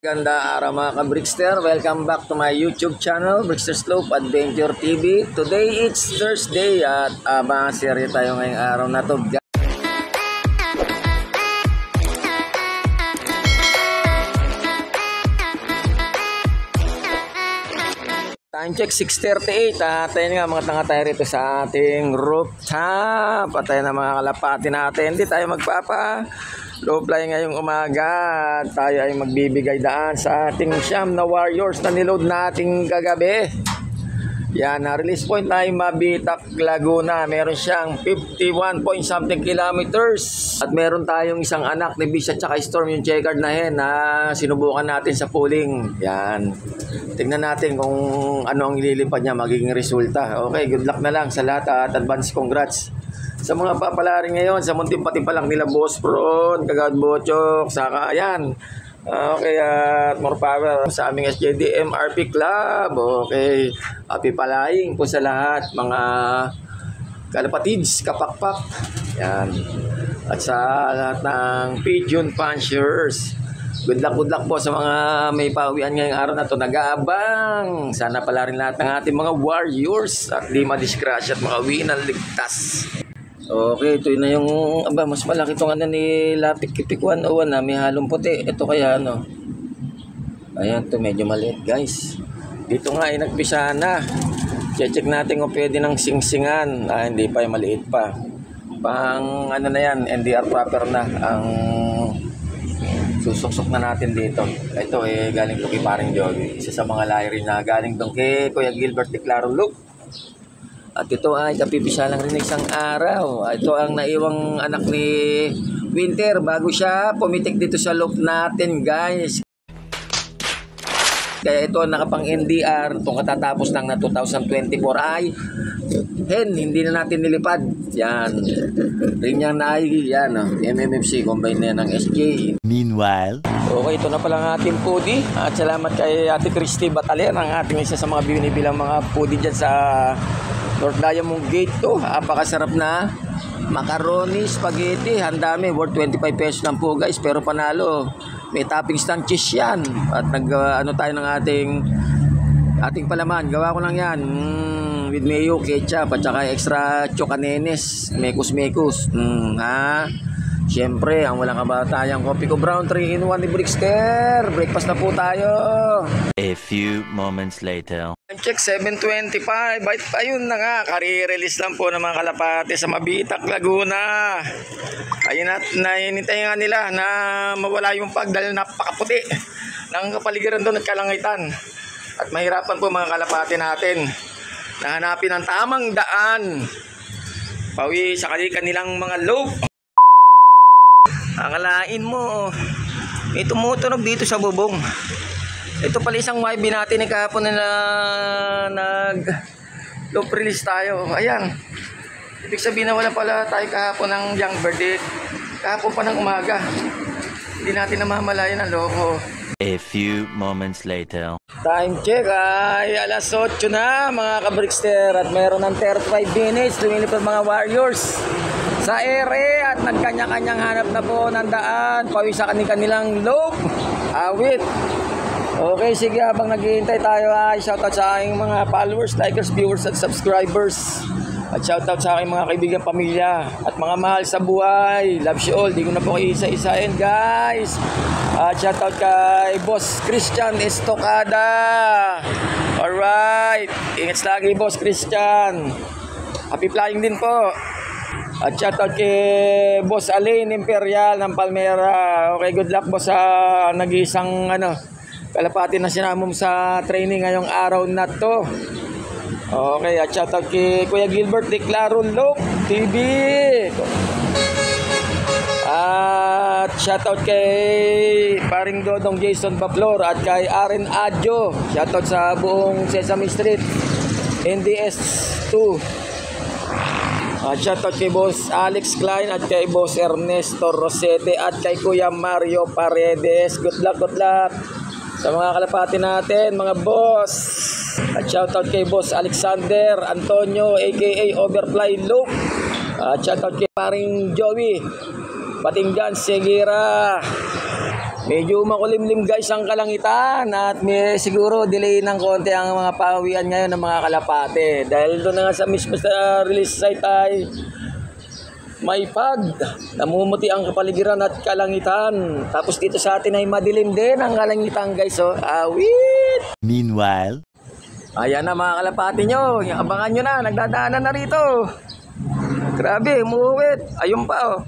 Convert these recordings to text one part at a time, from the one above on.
Ganda araw mga ka-Brickster, welcome back to my YouTube channel, Brickster Slope Adventure TV. Today it's Thursday at mga serye tayo ngayong araw na to. Time check 6:38 at tayo nga mga tanga tayo rito sa ating rooftop. At tayo na mga kalapati natin, hindi tayo low fly ngayong umaga. Tayo ay magbibigay daan sa ating siyam na Warriors na niload nating kagabi. Yan, na release point ay Mabitak, Laguna. Meron siyang 51 point something kilometers. At meron tayong isang anak ni Bish at saka Storm, yung checkered na hen na sinubukan natin sa pooling. Yan. Tingnan natin kung ano ang ililipad niya magiging resulta. Okay, good luck na lang sa lahat at advance congrats sa mga papalarin ngayon, sa munting pati pa lang nila Boss Pron, Kagawad Bochok, saka ayan. Okay, at more power sa aming SJDM RP Club. Okay, happy palaying po sa lahat, mga kalapatids, kapakpak. Yan. At sa lahat ng Pigeon Punchers. Good luck po sa mga may pauwian ngayong araw na to nag-aabang. Sana pala rin lahat ng ating mga Warriors at di madisgrasya at makauwi ng ligtas. Okay, ito na yung mas malaki itong ano ni Lapik Kipik 101 na may halong puti. Ito kaya ano. Ayan, ito medyo maliit guys. Dito nga ay nagpisa na. Check natin kung pwede ng singsingan. Hindi pa, yung maliit pa. Pang ano na yan, NDR proper na ang susuksok na natin dito. Ito galing to kay Paring Joey. Isa sa mga layering na galing doon kay Kuya Gilbert de Claro Look. At ito ay kapipisa lang rin isang araw. Ito ang naiwang anak ni Winter bago siya pumitik dito sa loop natin guys. Kaya ito nakapang NDR itong katatapos lang na 2024 ay hindi na natin nilipad. Yan. Rin yan na ay yan. MMFC combine na yan ng SJ. Meanwhile, okay, ito na pala ang ating foodie. At salamat kay Ate Christy Bataler, ang ating isa sa mga binibilang mga foodie dyan sa North Diamond Gate to. Apakasarap na macaroni, spaghetti. Ang dami, worth 25 pesos lang po guys. Pero panalo, may toppings ng cheese yan. At ano tayo ng ating palaman. Gawa ko lang yan. With mayo, ketchup, at saka extra chocanenes. Mekus. Siyempre, ang walang kabatayang Kopi Ko Brown 3-in-1 ni Brickster. Breakfast na po tayo. A few moments later. Time check 7:25. Ayun na nga, kare-release lang po ng mga kalapati sa Mabitak, Laguna. Ayun na, nahinintay nga nila na mawala yung pag dahil napakaputi ng kapaligiran doon at kalangitan. At mahirapan po mga kalapati natin na hanapin ang tamang daan pawi sa kanilang mga loop. Akalain mo, may tumutunog dito sa bubong. Ito pala isang YB natin ni kahapon na nag-loop release tayo. Ayan. Ibig sabihin na wala pala tayo kahapon ng young bird. Kahapon pa ng umaga. Hindi natin namamalayan ang loko. A few moments later. Time check ay alas 8 na mga ka-Brickster. At meron ng 35 minutes. Lumilipad mga Warriors sa ere at nagkanya-kanyang hanap na po ng daan pawi sa kanilang loop. Awit. Okay, sige, habang naghihintay tayo ay shoutout sa aking mga followers, likers, viewers at subscribers. At shoutout sa aking mga kaibigan, pamilya at mga mahal sa buhay. Love you all. Di ko na po isa-isahin guys. At shoutout kay Boss Christian Estocada. Alright. Ingat lagi Boss Christian. Happy flying din po. At shoutout kay Boss Alain Imperial ng Palmera. Okay, good luck boss sa nag-iisang kalapati na sinamom sa training ngayong araw na to. Okay, at shoutout kay Kuya Gilbert de Claro Look TV. At shoutout kay Paring Dodong Jason Baplor at kay Aren Adjo. Shoutout sa buong Sesame Street NDS 2. At shoutout kay Boss Alex Klein at kay Boss Ernesto Rosete at kay Kuya Mario Paredes. Good luck sa mga kalapati natin, mga boss. At shoutout kay Boss Alexander Antonio aka Overfly Loop. At shoutout kay Paring Joey Batinggan Segura. Medyo makulimlim guys ang kalangitan at may siguro delay ng konti ang mga pawian ngayon ng mga kalapate. Dahil doon na nga sa mismo sa release site ay may fog. Namumuti ang kapaligiran at kalangitan. Tapos dito sa atin ay madilim din ang kalangitan guys. Oh. Awit! Meanwhile, Ayan na mga kalapate nyo. Abangan nyo na. Nagdadaanan na rito. Grabe, umuwit. Ayun pa oh.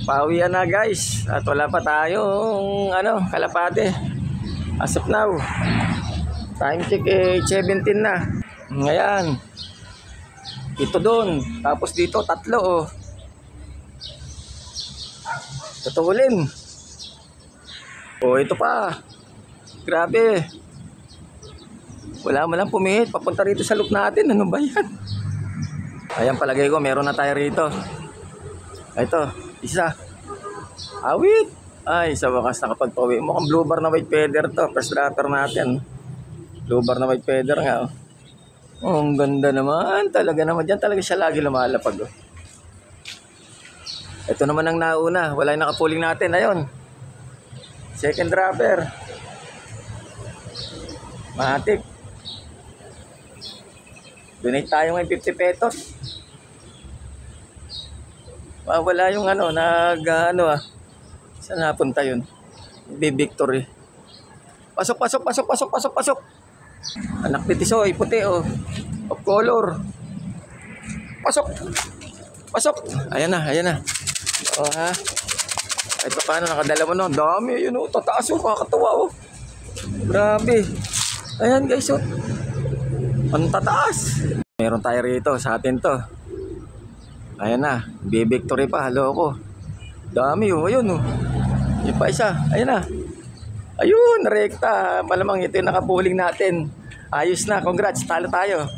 Pawian na guys. At wala pa tayong kalapate. As of now. Time check 17 na. Ngayon. Ito doon. Tapos dito 3 oh. Tutulin. Oh, ito pa. Grabe. Wala man lang pumihit. Papunta rito sa loop natin. Ano ba yan? Ayan, palagay ko meron na tayo rito. Ito, isa. Awit. Ay, sa wakas nakapagpawi. Mukhang blue bar na white feather to. First dropper natin. Blue bar na white feather nga oh. Oh, ang ganda naman. Talaga naman. Diyan talaga siya lagi lumalapag oh. Ito naman ang nauna. Wala yung nakapuling natin. Ayun. Second dropper. Matik. Donate tayo ngayon 50 pesos. Wala yung saan napunta yun? Victory. Pasok. Anak ni Tisoy, puti oh. Of color. Pasok. Ayan na. Oh ha. Ito paano nakadala mo no? Dami yun oh. Tataas oh, kakatawa oh. Grabe. Ayan guys oh. Ang tataas. Meron tayo rito sa atin to. Ayan na, Victory pa, loko. Dami oh, ayun oh. Yung pa isa, ayan na. Ayun, rekta. Malamang ito yung nakapuling natin. Ayos na, congrats, talo tayo.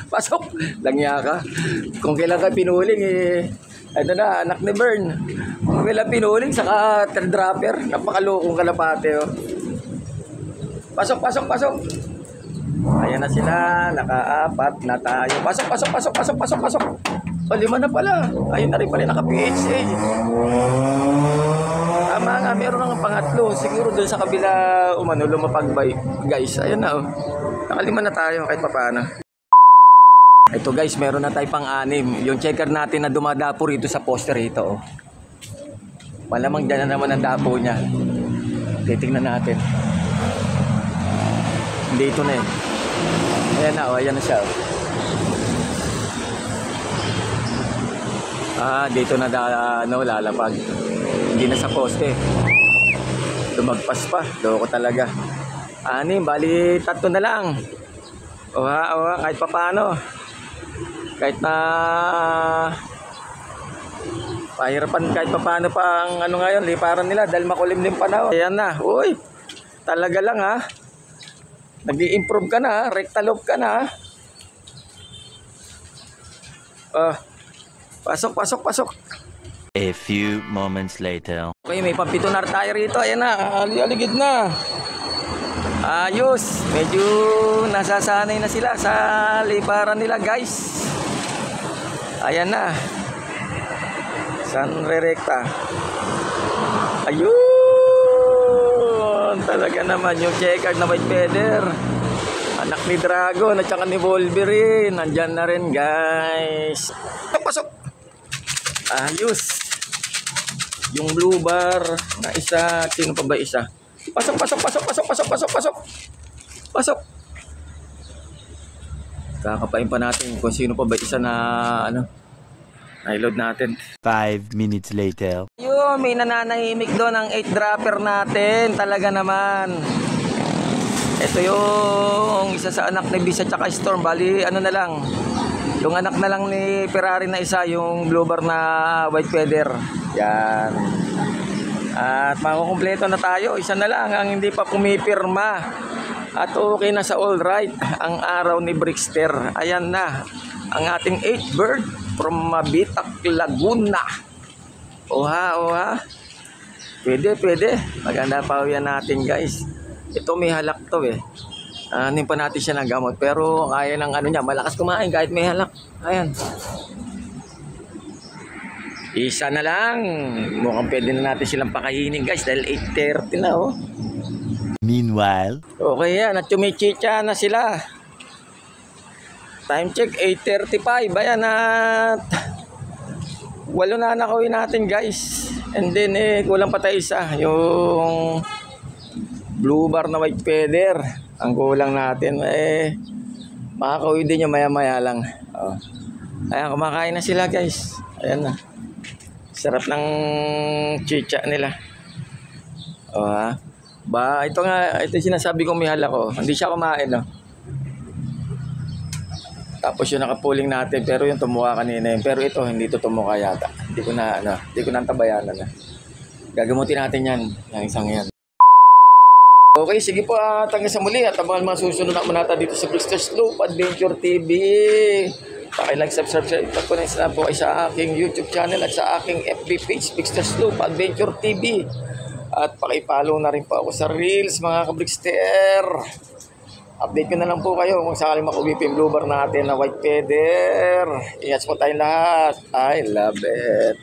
Pasok, langya ka. Kung kailan ka pinuling ito na, anak ni Bern. Kung kailan pinuling, saka third dropper. Napakalokong kalapate oh. Pasok. Ayan na sila, naka-4 na tayo. Pasok. O, 5 na pala. Ayun na rin pala, naka-PHA. Tama nga, meron ng pangatlo. Siguro doon sa kabila, lumapag by guys. Ayun na, oh. Naka-5 na tayo, kahit papaano. Ito guys, meron na tayo pang-6. Yung checker natin na dumadapo rito sa poster ito, oh. Malamang dyan na naman ang dapo niya. Titingnan natin. Dito na eh. Ayan na, oh. Ayan na siya, oh. Dito na lalapag. Hindi na sa poste. Lumagpas pa. Loko talaga. 6, bali 3 na lang. Oha, kahit pa paano. Kahit na pahirapan kahit pa paano pa ang ngayon, liparan nila dahil makulimlim panahon. Ayan na. Uy, talaga lang ha. Nag-i-improve ka na, recta loop ka na. Pasok. a few moments later. Okay, may pampitunar tayo rito. Ayan na, aligid na. Ayos. Medyo nasasanay na sila sa liparan nila, guys. Ayan na. San re-recta. Ayun. Talaga naman yung checkered na white feather. Anak ni Dragon at saka ni Wolverine. Nandyan na rin, guys. Pasok. Ayos. Yung blue bar na isa. Sino pa ba isa? Pasok. Kakapain pa natin kung sino pa ba isa na na-load natin. 5 minutes later. Yun, may nananahimik doon ang 8 dropper natin. Talaga naman. Ito yung isa sa anak ni Bis at saka Storm. Bali, na lang. Yung anak na lang ni Ferrari na isa, yung blue bar na white feather. Yan. At makukumpleto na tayo. Isa na lang ang hindi pa pumipirma. At okay na sa all right ang araw ni Brickster. Ayan na. Ang ating 8 bird from Mabitac, Laguna. Oha. Pwede. Maganda pa yan natin, guys. Ito may halak to eh. Hindi pa natin siya ng gamot. Pero kaya ng niya. Malakas kumain kahit may halak. Ayan. Isa na lang. Mukhang pwede na natin silang pakainin guys dahil 8:30 na oh. Meanwhile, Okay yan, at chumichicha na sila. Time check, 8:35. Ayan at 8 na nakawin natin guys. And then kulang pa tayo isa. Yung blue bar na white feather. Ang kulang natin. Makakauwi din yung maya maya lang. Oh. Ayan, kumakain na sila guys. Ayan na. Sarap ng chicha nila. Oh ha. Ito nga, ito yung sinasabi kong mihal ako. Hindi siya kumain, no? Tapos yung nakapuling natin, pero yung tumuka kanina yun. Pero ito, hindi ito tumuka yata. Hindi ko na antabayanan na. Gagamutin natin yan, yung isang yan. Okay, sige po at hanggang sa muli. At abangan mga susunod na manata dito sa Brixter Slope Adventure TV. Paki-like, subscribe, pag-connect na po ay sa aking YouTube channel at sa aking FB page, Brixter Slope Adventure TV. At paki-follow na rin po ako sa Reels, mga ka-Brixter. Update ko na lang po kayo kung sakaling makuwi pa yung blue bar natin na white feather. Ingat po tayong lahat. I love it.